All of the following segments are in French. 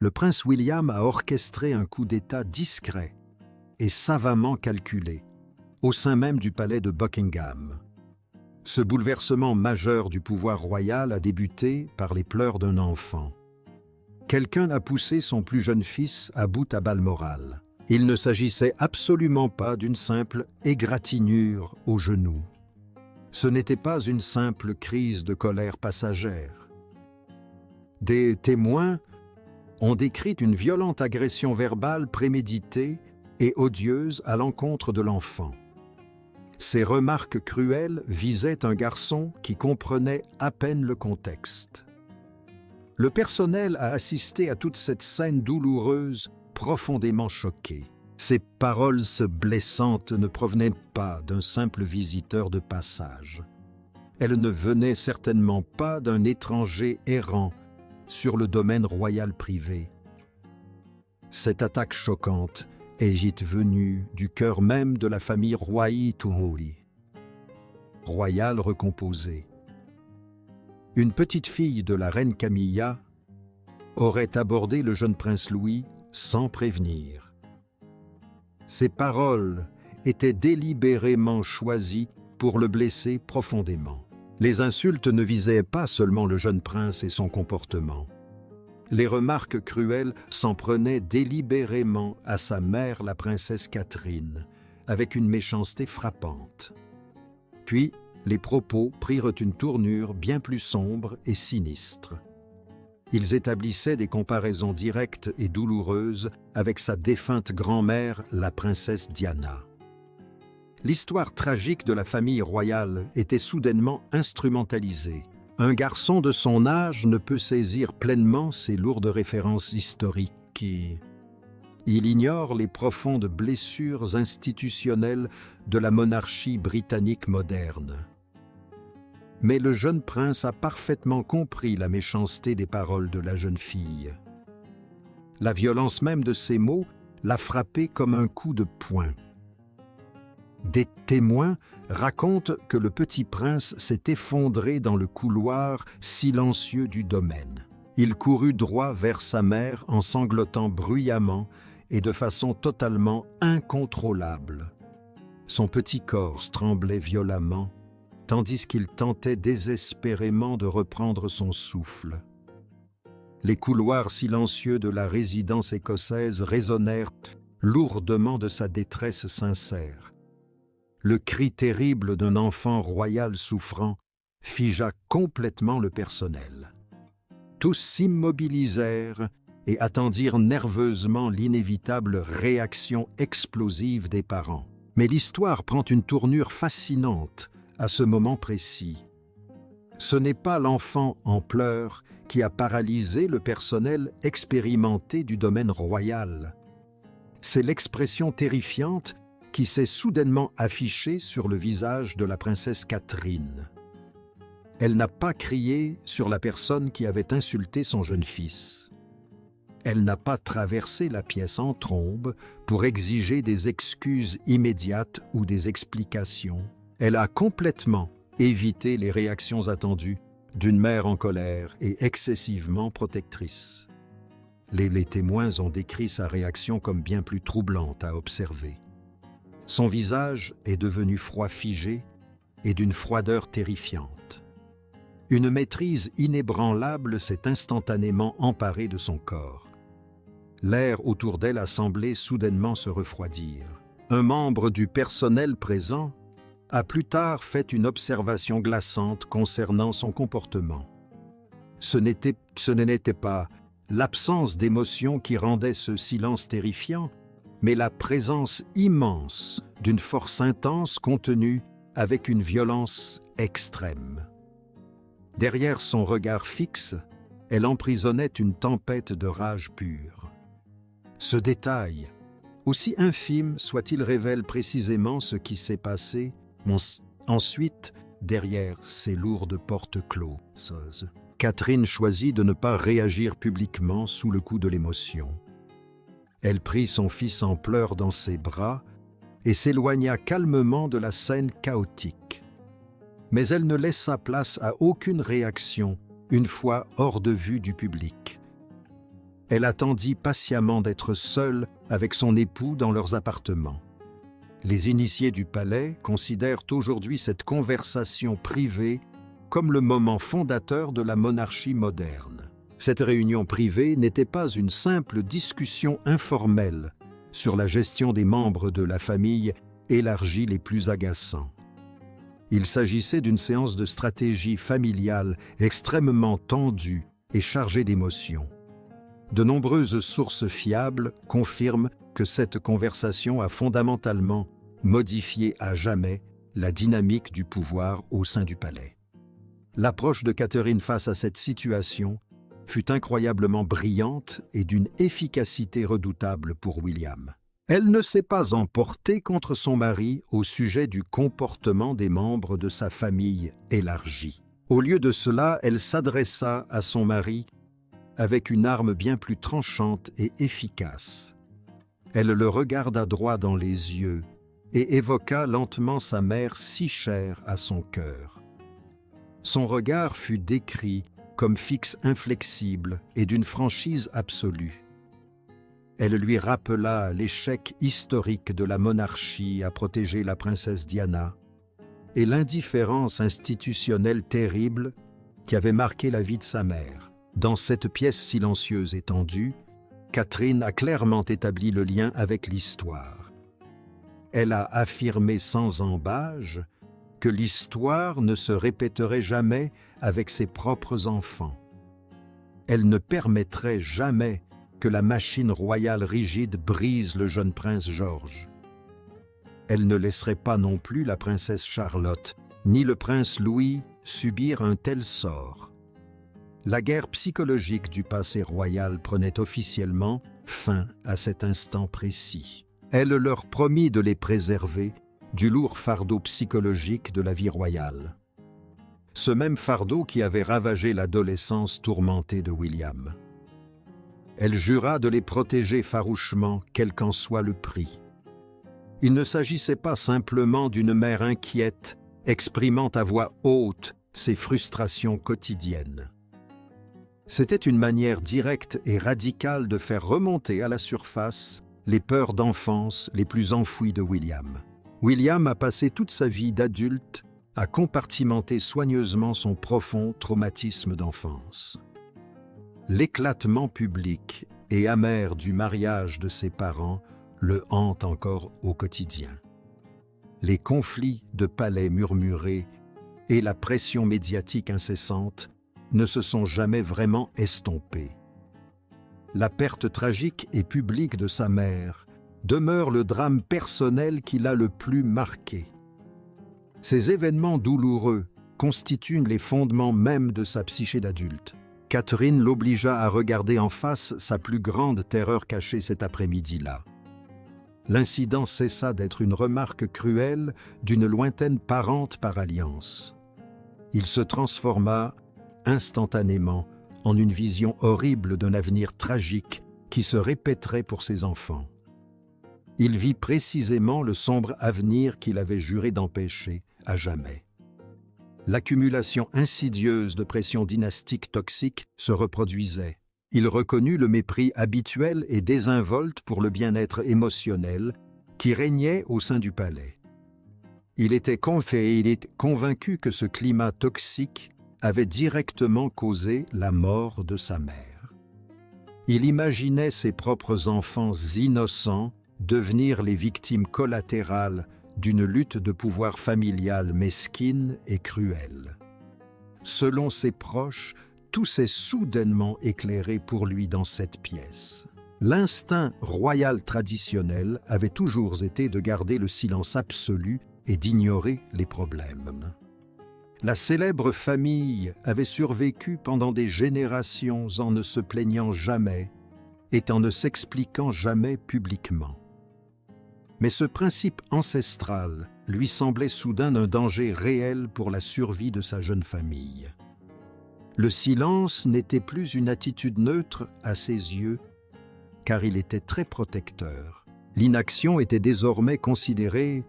le prince William a orchestré un coup d'État discret et savamment calculé au sein même du palais de Buckingham. Ce bouleversement majeur du pouvoir royal a débuté par les pleurs d'un enfant. Quelqu'un a poussé son plus jeune fils à bout à Balmoral. Il ne s'agissait absolument pas d'une simple égratignure au genou. Ce n'était pas une simple crise de colère passagère. Des témoins ont décrit une violente agression verbale préméditée et odieuse à l'encontre de l'enfant. Ces remarques cruelles visaient un garçon qui comprenait à peine le contexte. Le personnel a assisté à toute cette scène douloureuse, profondément choqué. Ces paroles blessantes ne provenaient pas d'un simple visiteur de passage. Elles ne venaient certainement pas d'un étranger errant sur le domaine royal privé. Cette attaque choquante est venue du cœur même de la famille Roy-Tuhuri, royale recomposée. Une petite fille de la reine Camilla aurait abordé le jeune prince Louis sans prévenir. Ces paroles étaient délibérément choisies pour le blesser profondément. Les insultes ne visaient pas seulement le jeune prince et son comportement. Les remarques cruelles s'en prenaient délibérément à sa mère, la princesse Catherine, avec une méchanceté frappante. Puis, les propos prirent une tournure bien plus sombre et sinistre. Ils établissaient des comparaisons directes et douloureuses avec sa défunte grand-mère, la princesse Diana. L'histoire tragique de la famille royale était soudainement instrumentalisée. Un garçon de son âge ne peut saisir pleinement ces lourdes références historiques. Il ignore les profondes blessures institutionnelles de la monarchie britannique moderne. Mais le jeune prince a parfaitement compris la méchanceté des paroles de la jeune fille. La violence même de ces mots l'a frappé comme un coup de poing. Des témoins racontent que le petit prince s'est effondré dans le couloir silencieux du domaine. Il courut droit vers sa mère en sanglotant bruyamment et de façon totalement incontrôlable. Son petit corps tremblait violemment, tandis qu'il tentait désespérément de reprendre son souffle. Les couloirs silencieux de la résidence écossaise résonnèrent lourdement de sa détresse sincère. Le cri terrible d'un enfant royal souffrant figea complètement le personnel. Tous s'immobilisèrent et attendirent nerveusement l'inévitable réaction explosive des parents. Mais l'histoire prend une tournure fascinante à ce moment précis. Ce n'est pas l'enfant en pleurs qui a paralysé le personnel expérimenté du domaine royal. C'est l'expression terrifiante qui s'est soudainement affichée sur le visage de la princesse Catherine. Elle n'a pas crié sur la personne qui avait insulté son jeune fils. Elle n'a pas traversé la pièce en trombe pour exiger des excuses immédiates ou des explications. Elle a complètement évité les réactions attendues d'une mère en colère et excessivement protectrice. Les témoins ont décrit sa réaction comme bien plus troublante à observer. Son visage est devenu froid figé et d'une froideur terrifiante. Une maîtrise inébranlable s'est instantanément emparée de son corps. L'air autour d'elle a semblé soudainement se refroidir. Un membre du personnel présent a plus tard fait une observation glaçante concernant son comportement. Ce n'était pas l'absence d'émotion qui rendait ce silence terrifiant, mais la présence immense d'une force intense contenue avec une violence extrême. Derrière son regard fixe, elle emprisonnait une tempête de rage pure. Ce détail, aussi infime soit-il, révèle précisément ce qui s'est passé ensuite derrière ces lourdes portes closes. Catherine choisit de ne pas réagir publiquement sous le coup de l'émotion. Elle prit son fils en pleurs dans ses bras et s'éloigna calmement de la scène chaotique. Mais elle ne laissa place à aucune réaction une fois hors de vue du public. Elle attendit patiemment d'être seule avec son époux dans leurs appartements. Les initiés du palais considèrent aujourd'hui cette conversation privée comme le moment fondateur de la monarchie moderne. Cette réunion privée n'était pas une simple discussion informelle sur la gestion des membres de la famille élargie les plus agaçants. Il s'agissait d'une séance de stratégie familiale extrêmement tendue et chargée d'émotions. De nombreuses sources fiables confirment que cette conversation a fondamentalement modifié à jamais la dynamique du pouvoir au sein du palais. L'approche de Catherine face à cette situation fut incroyablement brillante et d'une efficacité redoutable pour William. Elle ne s'est pas emportée contre son mari au sujet du comportement des membres de sa famille élargie. Au lieu de cela, elle s'adressa à son mari avec une arme bien plus tranchante et efficace. Elle le regarda droit dans les yeux et évoqua lentement sa mère si chère à son cœur. Son regard fut décrit comme fixe inflexible et d'une franchise absolue. Elle lui rappela l'échec historique de la monarchie à protéger la princesse Diana et l'indifférence institutionnelle terrible qui avait marqué la vie de sa mère. Dans cette pièce silencieuse et tendue, Catherine a clairement établi le lien avec l'histoire. Elle a affirmé sans ambages que l'histoire ne se répéterait jamais avec ses propres enfants. Elle ne permettrait jamais que la machine royale rigide brise le jeune prince George. Elle ne laisserait pas non plus la princesse Charlotte ni le prince Louis subir un tel sort. La guerre psychologique du passé royal prenait officiellement fin à cet instant précis. Elle leur promit de les préserver du lourd fardeau psychologique de la vie royale. Ce même fardeau qui avait ravagé l'adolescence tourmentée de William. Elle jura de les protéger farouchement, quel qu'en soit le prix. Il ne s'agissait pas simplement d'une mère inquiète, exprimant à voix haute ses frustrations quotidiennes. C'était une manière directe et radicale de faire remonter à la surface les peurs d'enfance les plus enfouies de William. William a passé toute sa vie d'adulte à compartimenter soigneusement son profond traumatisme d'enfance. L'éclatement public et amer du mariage de ses parents le hante encore au quotidien. Les conflits de palais murmurés et la pression médiatique incessante ne se sont jamais vraiment estompés. La perte tragique et publique de sa mère demeure le drame personnel qui l'a le plus marqué. Ces événements douloureux constituent les fondements même de sa psyché d'adulte. Catherine l'obligea à regarder en face sa plus grande terreur cachée cet après-midi-là. L'incident cessa d'être une remarque cruelle d'une lointaine parente par alliance. Il se transforma instantanément en une vision horrible d'un avenir tragique qui se répéterait pour ses enfants. Il vit précisément le sombre avenir qu'il avait juré d'empêcher à jamais. L'accumulation insidieuse de pressions dynastiques toxiques se reproduisait. Il reconnut le mépris habituel et désinvolte pour le bien-être émotionnel qui régnait au sein du palais. Il était convaincu que ce climat toxique avait directement causé la mort de sa mère. Il imaginait ses propres enfants innocents devenir les victimes collatérales d'une lutte de pouvoir familiale mesquine et cruelle. Selon ses proches, tout s'est soudainement éclairé pour lui dans cette pièce. L'instinct royal traditionnel avait toujours été de garder le silence absolu et d'ignorer les problèmes. La célèbre famille avait survécu pendant des générations en ne se plaignant jamais et en ne s'expliquant jamais publiquement. Mais ce principe ancestral lui semblait soudain un danger réel pour la survie de sa jeune famille. Le silence n'était plus une attitude neutre à ses yeux, car il était très protecteur. L'inaction était désormais considérée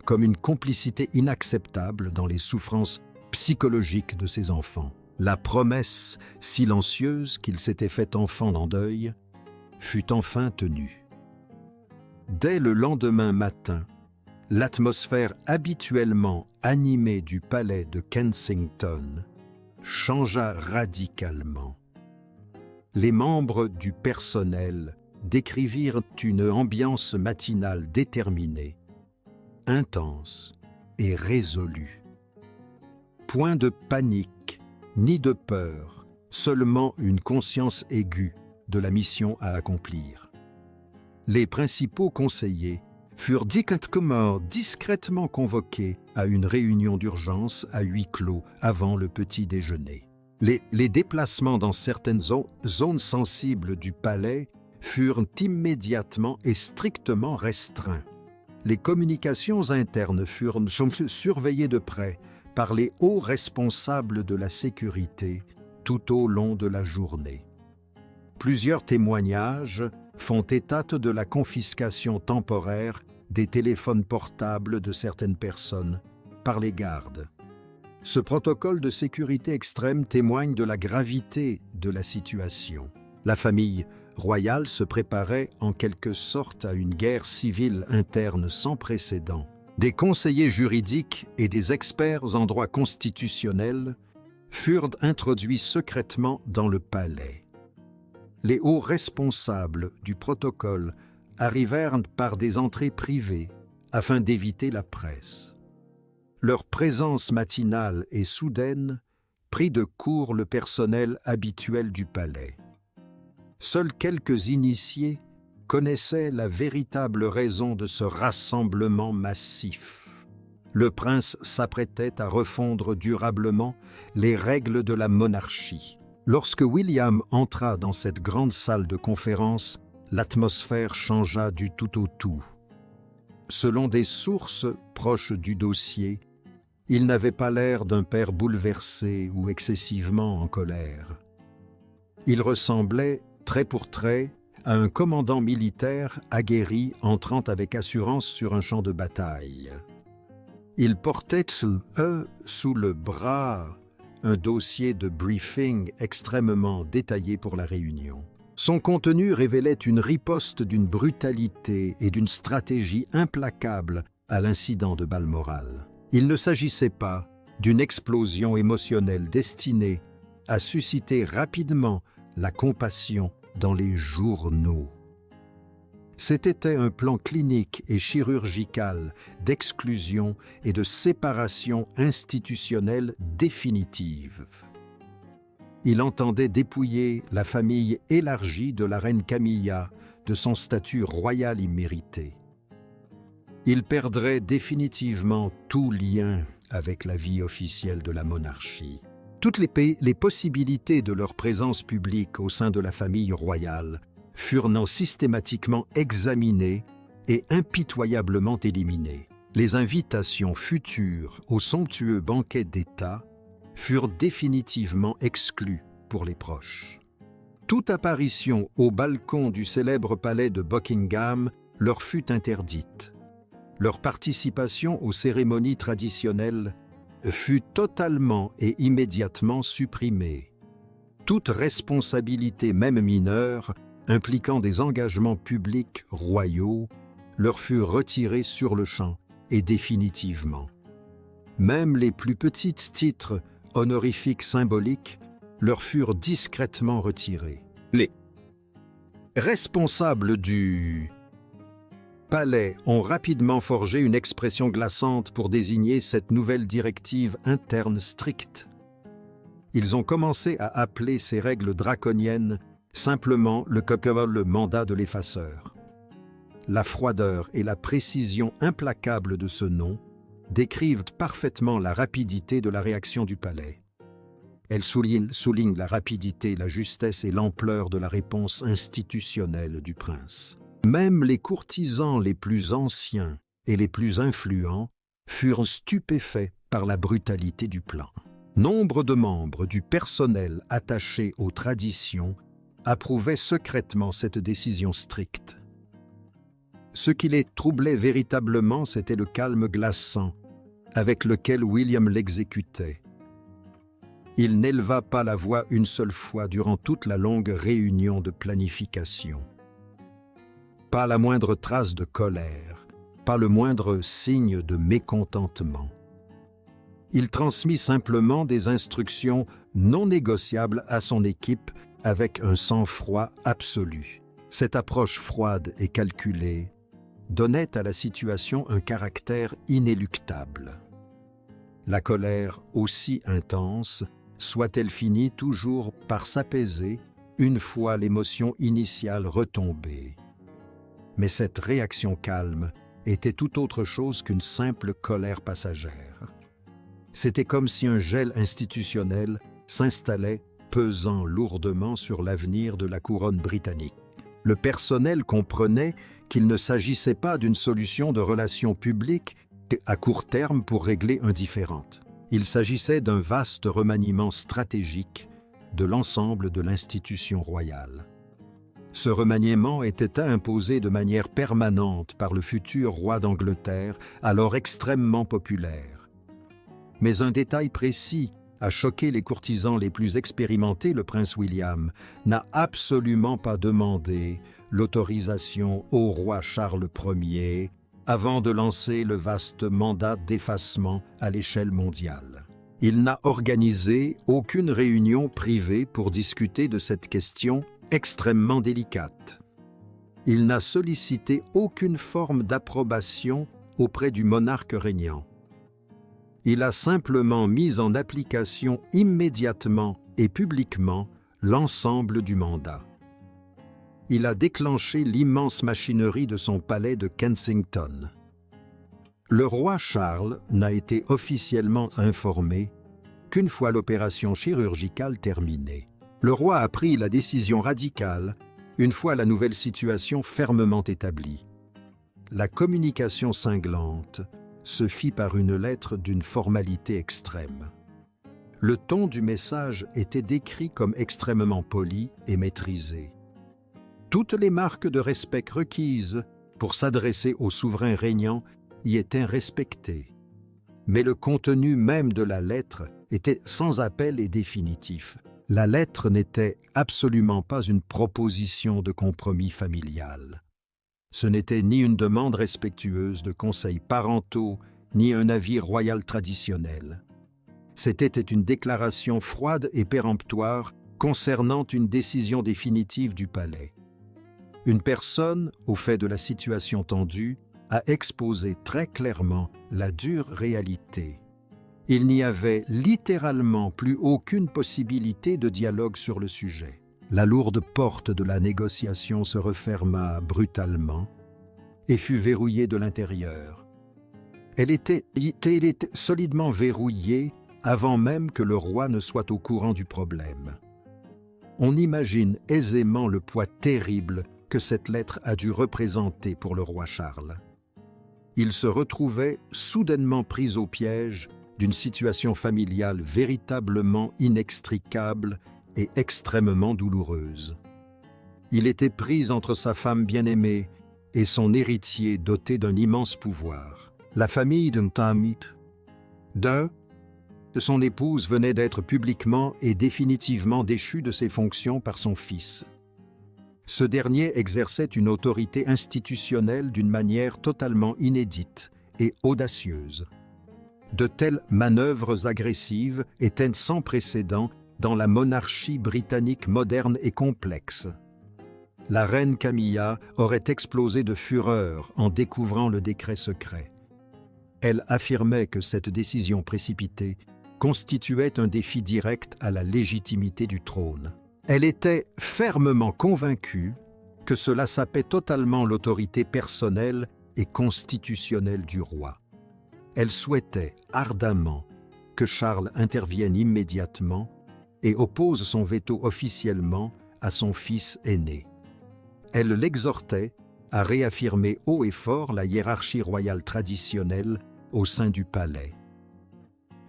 comme une complicité inacceptable dans les souffrances psychologiques de ses enfants. La promesse silencieuse qu'il s'était faite enfant en deuil fut enfin tenue. Dès le lendemain matin, l'atmosphère habituellement animée du palais de Kensington changea radicalement. Les membres du personnel décrivirent une ambiance matinale déterminée, intense et résolue. Point de panique, ni de peur, seulement une conscience aiguë de la mission à accomplir. Les principaux conseillers furent discrètement convoqués à une réunion d'urgence à huis clos avant le petit déjeuner. Les déplacements dans certaines zones sensibles du palais furent immédiatement et strictement restreints. Les communications internes furent surveillées de près par les hauts responsables de la sécurité tout au long de la journée. Plusieurs témoignages font état de la confiscation temporaire des téléphones portables de certaines personnes par les gardes. Ce protocole de sécurité extrême témoigne de la gravité de la situation. La famille royale se préparait en quelque sorte à une guerre civile interne sans précédent. Des conseillers juridiques et des experts en droit constitutionnel furent introduits secrètement dans le palais. Les hauts responsables du protocole arrivèrent par des entrées privées afin d'éviter la presse. Leur présence matinale et soudaine prit de court le personnel habituel du palais. Seuls quelques initiés connaissaient la véritable raison de ce rassemblement massif. Le prince s'apprêtait à refondre durablement les règles de la monarchie. Lorsque William entra dans cette grande salle de conférence, l'atmosphère changea du tout au tout. Selon des sources proches du dossier, il n'avait pas l'air d'un père bouleversé ou excessivement en colère. Il ressemblait, trait pour trait, à un commandant militaire aguerri entrant avec assurance sur un champ de bataille. Il portait sous le bras un dossier de briefing extrêmement détaillé pour la réunion. Son contenu révélait une riposte d'une brutalité et d'une stratégie implacable à l'incident de Balmoral. Il ne s'agissait pas d'une explosion émotionnelle destinée à susciter rapidement la compassion dans les journaux. C'était un plan clinique et chirurgical d'exclusion et de séparation institutionnelle définitive. Il entendait dépouiller la famille élargie de la reine Camilla de son statut royal immérité. Il perdrait définitivement tout lien avec la vie officielle de la monarchie. Toutes les possibilités de leur présence publique au sein de la famille royale furent systématiquement examinées et impitoyablement éliminées. Les invitations futures au somptueux banquet d'État furent définitivement exclues pour les proches. Toute apparition au balcon du célèbre palais de Buckingham leur fut interdite. Leur participation aux cérémonies traditionnelles fut totalement et immédiatement supprimée. Toute responsabilité, même mineure, impliquant des engagements publics royaux, leur fut retirée sur le champ et définitivement. Même les plus petits titres honorifiques symboliques leur furent discrètement retirés. Les responsables du palais ont rapidement forgé une expression glaçante pour désigner cette nouvelle directive interne stricte. Ils ont commencé à appeler ces règles draconiennes simplement le mandat de l'effaceur. La froideur et la précision implacable de ce nom décrivent parfaitement la rapidité de la réaction du palais. Elles soulignent la rapidité, la justesse et l'ampleur de la réponse institutionnelle du prince. Même les courtisans les plus anciens et les plus influents furent stupéfaits par la brutalité du plan. Nombre de membres du personnel attaché aux traditions approuvaient secrètement cette décision stricte. Ce qui les troublait véritablement, c'était le calme glaçant avec lequel William l'exécutait. Il n'éleva pas la voix une seule fois durant toute la longue réunion de planification. Pas la moindre trace de colère, pas le moindre signe de mécontentement. Il transmit simplement des instructions non négociables à son équipe avec un sang-froid absolu. Cette approche froide et calculée donnait à la situation un caractère inéluctable. La colère, aussi intense, soit-elle finit toujours par s'apaiser une fois l'émotion initiale retombée. Mais cette réaction calme était tout autre chose qu'une simple colère passagère. C'était comme si un gel institutionnel s'installait, pesant lourdement sur l'avenir de la couronne britannique. Le personnel comprenait qu'il ne s'agissait pas d'une solution de relations publiques à court terme pour régler un différend. Il s'agissait d'un vaste remaniement stratégique de l'ensemble de l'institution royale. Ce remaniement était imposé de manière permanente par le futur roi d'Angleterre, alors extrêmement populaire. Mais un détail précis a choqué les courtisans les plus expérimentés. Le prince William n'a absolument pas demandé l'autorisation au roi Charles Ier avant de lancer le vaste mandat d'effacement à l'échelle mondiale. Il n'a organisé aucune réunion privée pour discuter de cette question extrêmement délicate. Il n'a sollicité aucune forme d'approbation auprès du monarque régnant. Il a simplement mis en application immédiatement et publiquement l'ensemble du mandat. Il a déclenché l'immense machinerie de son palais de Kensington. Le roi Charles n'a été officiellement informé qu'une fois l'opération chirurgicale terminée. Le roi a pris la décision radicale une fois la nouvelle situation fermement établie. La communication cinglante se fit par une lettre d'une formalité extrême. Le ton du message était décrit comme extrêmement poli et maîtrisé. Toutes les marques de respect requises pour s'adresser au souverain régnant y étaient respectées. Mais le contenu même de la lettre était sans appel et définitif. La lettre n'était absolument pas une proposition de compromis familial. Ce n'était ni une demande respectueuse de conseils parentaux, ni un avis royal traditionnel. C'était une déclaration froide et péremptoire concernant une décision définitive du palais. Une personne, au fait de la situation tendue, a exposé très clairement la dure réalité. Il n'y avait littéralement plus aucune possibilité de dialogue sur le sujet. La lourde porte de la négociation se referma brutalement et fut verrouillée de l'intérieur. Elle était solidement verrouillée avant même que le roi ne soit au courant du problème. On imagine aisément le poids terrible que cette lettre a dû représenter pour le roi Charles. Il se retrouvait soudainement pris au piège d'une situation familiale véritablement inextricable et extrêmement douloureuse. Il était pris entre sa femme bien-aimée et son héritier doté d'un immense pouvoir. La famille de son épouse venait d'être publiquement et définitivement déchue de ses fonctions par son fils. Ce dernier exerçait une autorité institutionnelle d'une manière totalement inédite et audacieuse. De telles manœuvres agressives étaient sans précédent dans la monarchie britannique moderne et complexe. La reine Camilla aurait explosé de fureur en découvrant le décret secret. Elle affirmait que cette décision précipitée constituait un défi direct à la légitimité du trône. Elle était fermement convaincue que cela sapait totalement l'autorité personnelle et constitutionnelle du roi. Elle souhaitait ardemment que Charles intervienne immédiatement et oppose son veto officiellement à son fils aîné. Elle l'exhortait à réaffirmer haut et fort la hiérarchie royale traditionnelle au sein du palais.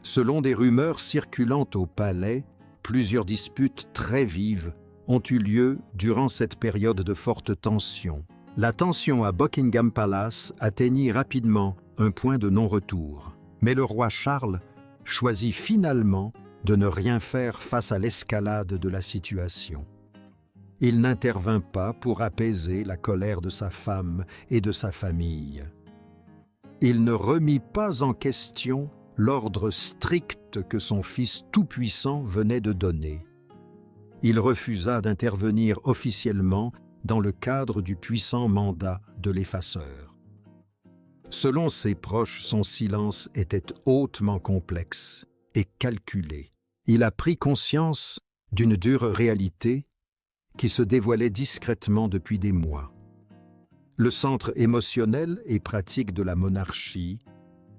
Selon des rumeurs circulant au palais, plusieurs disputes très vives ont eu lieu durant cette période de forte tension. La tension à Buckingham Palace atteignit rapidement un point de non-retour. Mais le roi Charles choisit finalement de ne rien faire face à l'escalade de la situation. Il n'intervint pas pour apaiser la colère de sa femme et de sa famille. Il ne remit pas en question l'ordre strict que son Fils tout-puissant venait de donner. Il refusa d'intervenir officiellement dans le cadre du puissant mandat de l'effaceur. Selon ses proches, son silence était hautement complexe et calculé. Il a pris conscience d'une dure réalité qui se dévoilait discrètement depuis des mois. Le centre émotionnel et pratique de la monarchie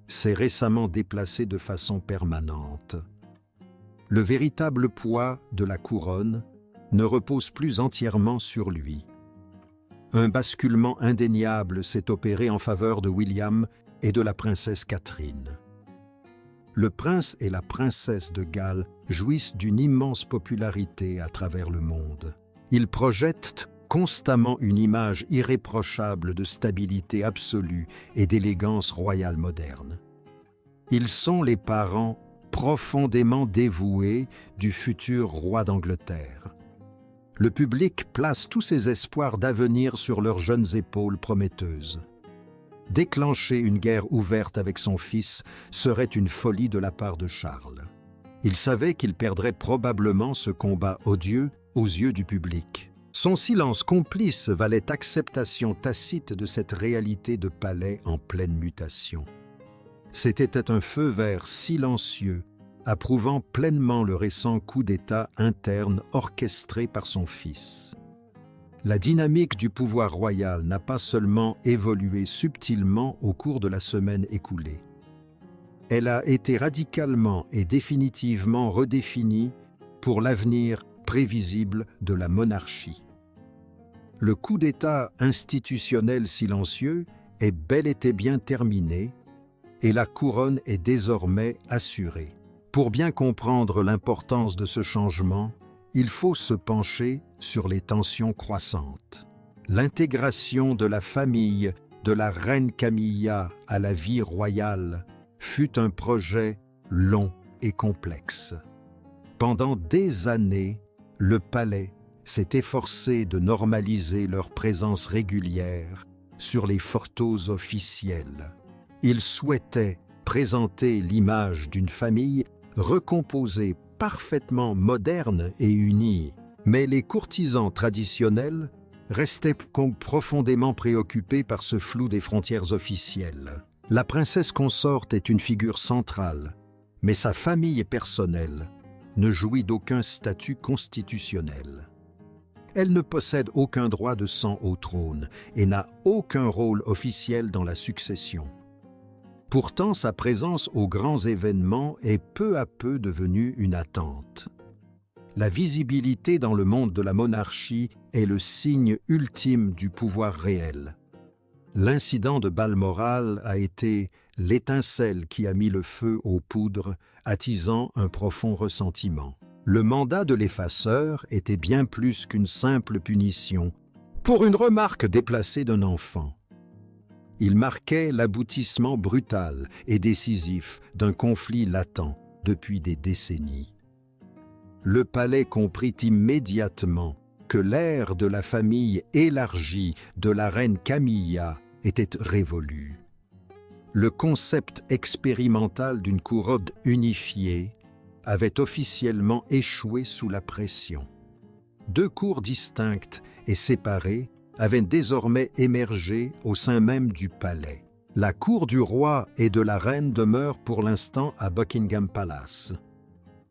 s'est récemment déplacé de façon permanente. Le véritable poids de la couronne ne repose plus entièrement sur lui. Un basculement indéniable s'est opéré en faveur de William et de la princesse Catherine. Le prince et la princesse de Galles jouissent d'une immense popularité à travers le monde. Ils projettent constamment une image irréprochable de stabilité absolue et d'élégance royale moderne. Ils sont les parents profondément dévoués du futur roi d'Angleterre. Le public place tous ses espoirs d'avenir sur leurs jeunes épaules prometteuses. Déclencher une guerre ouverte avec son fils serait une folie de la part de Charles. Il savait qu'il perdrait probablement ce combat odieux aux yeux du public. Son silence complice valait acceptation tacite de cette réalité de palais en pleine mutation. C'était un feu vert silencieux, approuvant pleinement le récent coup d'État interne orchestré par son fils. La dynamique du pouvoir royal n'a pas seulement évolué subtilement au cours de la semaine écoulée. Elle a été radicalement et définitivement redéfinie pour l'avenir prévisible de la monarchie. Le coup d'État institutionnel silencieux est bel et bien terminé et la couronne est désormais assurée. Pour bien comprendre l'importance de ce changement, il faut se pencher sur les tensions croissantes. L'intégration de la famille de la reine Camilla à la vie royale fut un projet long et complexe. Pendant des années, le palais s'est efforcé de normaliser leur présence régulière sur les photos officielles. Il souhaitait présenter l'image d'une famille recomposée, parfaitement moderne et unie. Mais les courtisans traditionnels restaient profondément préoccupés par ce flou des frontières officielles. La princesse consorte est une figure centrale, mais sa famille personnelle ne jouit d'aucun statut constitutionnel. Elle ne possède aucun droit de sang au trône et n'a aucun rôle officiel dans la succession. Pourtant, sa présence aux grands événements est peu à peu devenue une attente. La visibilité dans le monde de la monarchie est le signe ultime du pouvoir réel. L'incident de Balmoral a été l'étincelle qui a mis le feu aux poudres, attisant un profond ressentiment. Le mandat de l'effaceur était bien plus qu'une simple punition pour une remarque déplacée d'un enfant. Il marquait l'aboutissement brutal et décisif d'un conflit latent depuis des décennies. Le palais comprit immédiatement que l'ère de la famille élargie de la reine Camilla était révolue. Le concept expérimental d'une couronne unifiée avait officiellement échoué sous la pression. Deux cours distinctes et séparées avaient désormais émergé au sein même du palais. La cour du roi et de la reine demeure pour l'instant à Buckingham Palace.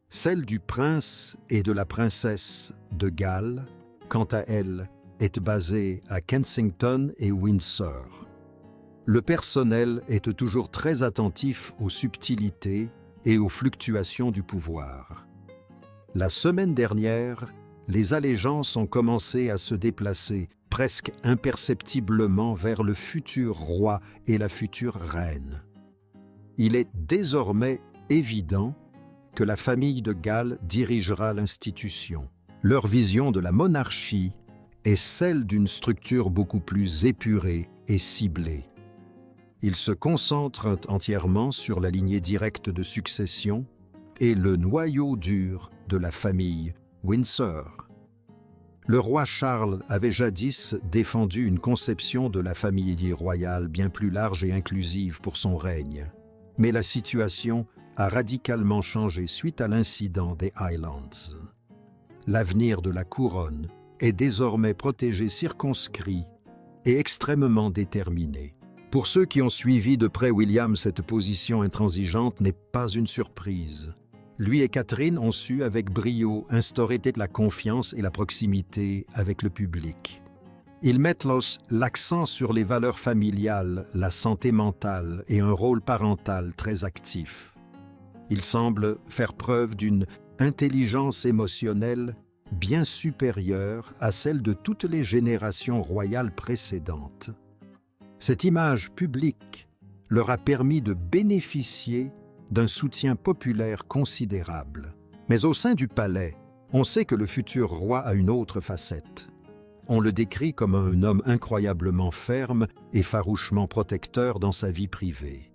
Celle du prince et de la princesse de Galles, quant à elle, est basée à Kensington et Windsor. Le personnel est toujours très attentif aux subtilités et aux fluctuations du pouvoir. La semaine dernière, les allégeances ont commencé à se déplacer presque imperceptiblement vers le futur roi et la future reine. Il est désormais évident que la famille de Galles dirigera l'institution. Leur vision de la monarchie est celle d'une structure beaucoup plus épurée et ciblée. Ils se concentrent entièrement sur la lignée directe de succession, est le noyau dur de la famille Windsor. Le roi Charles avait jadis défendu une conception de la famille royale bien plus large et inclusive pour son règne. Mais la situation a radicalement changé suite à l'incident des Highlands. L'avenir de la couronne est désormais protégé, circonscrit et extrêmement déterminé. Pour ceux qui ont suivi de près William, cette position intransigeante n'est pas une surprise. Lui et Catherine ont su avec brio instaurer la confiance et la proximité avec le public. Ils mettent l'accent sur les valeurs familiales, la santé mentale et un rôle parental très actif. Ils semblent faire preuve d'une intelligence émotionnelle bien supérieure à celle de toutes les générations royales précédentes. Cette image publique leur a permis de bénéficier d'un soutien populaire considérable. Mais au sein du palais, on sait que le futur roi a une autre facette. On le décrit comme un homme incroyablement ferme et farouchement protecteur dans sa vie privée.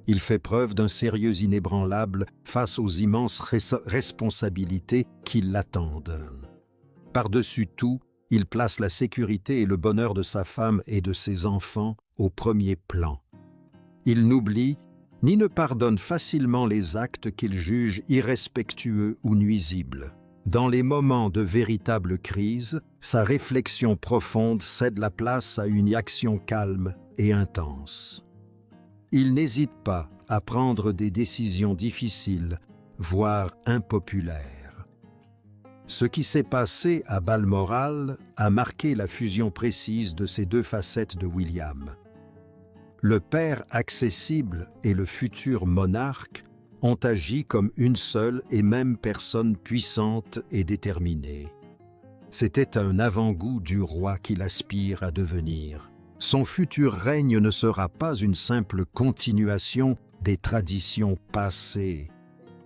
Il fait preuve d'un sérieux inébranlable face aux immenses responsabilités qui l'attendent. Par-dessus tout, il place la sécurité et le bonheur de sa femme et de ses enfants au premier plan. Il n'oublie ni ne pardonne facilement les actes qu'il juge irrespectueux ou nuisibles. Dans les moments de véritable crise, sa réflexion profonde cède la place à une action calme et intense. Il n'hésite pas à prendre des décisions difficiles, voire impopulaires. Ce qui s'est passé à Balmoral a marqué la fusion précise de ces deux facettes de William. Le père accessible et le futur monarque ont agi comme une seule et même personne puissante et déterminée. C'était un avant-goût du roi qu'il aspire à devenir. Son futur règne ne sera pas une simple continuation des traditions passées.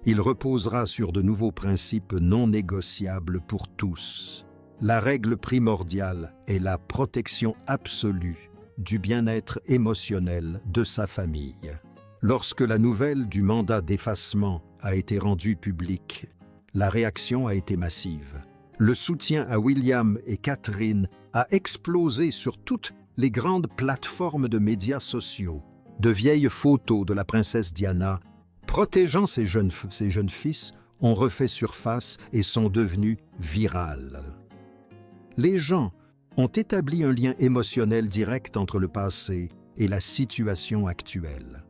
Il reposera sur de nouveaux principes non négociables pour tous. La règle primordiale est la protection absolue du bien-être émotionnel de sa famille. Lorsque la nouvelle du mandat d'effacement a été rendue publique, la réaction a été massive. Le soutien à William et Catherine a explosé sur toutes les grandes plateformes de médias sociaux. De vieilles photos de la princesse Diana protégeant ses jeunes fils ont refait surface et sont devenues virales. Les gens ont établi un lien émotionnel direct entre le passé et la situation actuelle.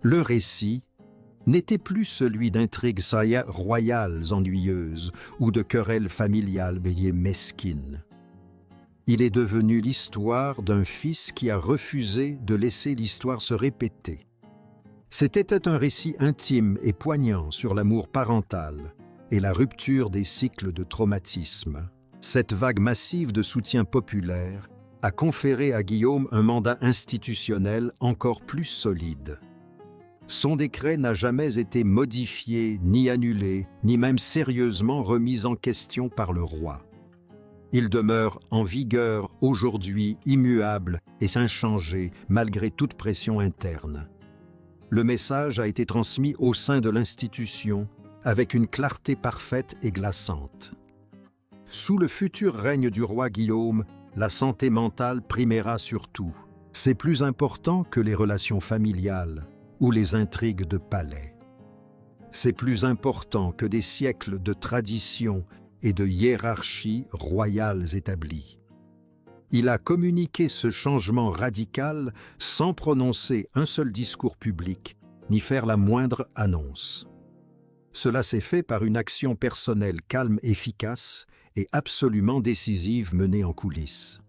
Le récit n'était plus celui d'intrigues royales ennuyeuses ou de querelles familiales mesquines. Il est devenu l'histoire d'un fils qui a refusé de laisser l'histoire se répéter. C'était un récit intime et poignant sur l'amour parental et la rupture des cycles de traumatisme. Cette vague massive de soutien populaire a conféré à Guillaume un mandat institutionnel encore plus solide. Son décret n'a jamais été modifié, ni annulé, ni même sérieusement remis en question par le roi. Il demeure en vigueur aujourd'hui, immuable et inchangé malgré toute pression interne. Le message a été transmis au sein de l'institution avec une clarté parfaite et glaçante. Sous le futur règne du roi Guillaume, la santé mentale primera sur tout. C'est plus important que les relations familiales ou les intrigues de palais. C'est plus important que des siècles de traditions et de hiérarchies royales établies. Il a communiqué ce changement radical sans prononcer un seul discours public, ni faire la moindre annonce. Cela s'est fait par une action personnelle calme, efficace et absolument décisive menée en coulisses.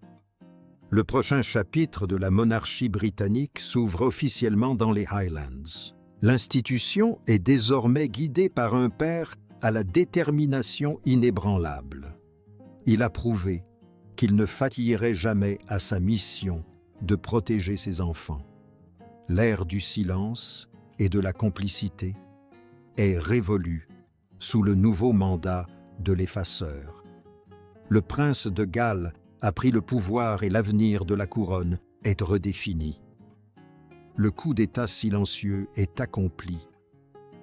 Le prochain chapitre de la monarchie britannique s'ouvre officiellement dans les Highlands. L'institution est désormais guidée par un père à la détermination inébranlable. Il a prouvé qu'il ne fatiguerait jamais à sa mission de protéger ses enfants. L'ère du silence et de la complicité est révolue sous le nouveau mandat de l'effaceur. Le prince de Galles a pris le pouvoir et l'avenir de la couronne est redéfini. Le coup d'État silencieux est accompli.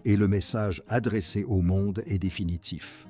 et le message adressé au monde est définitif.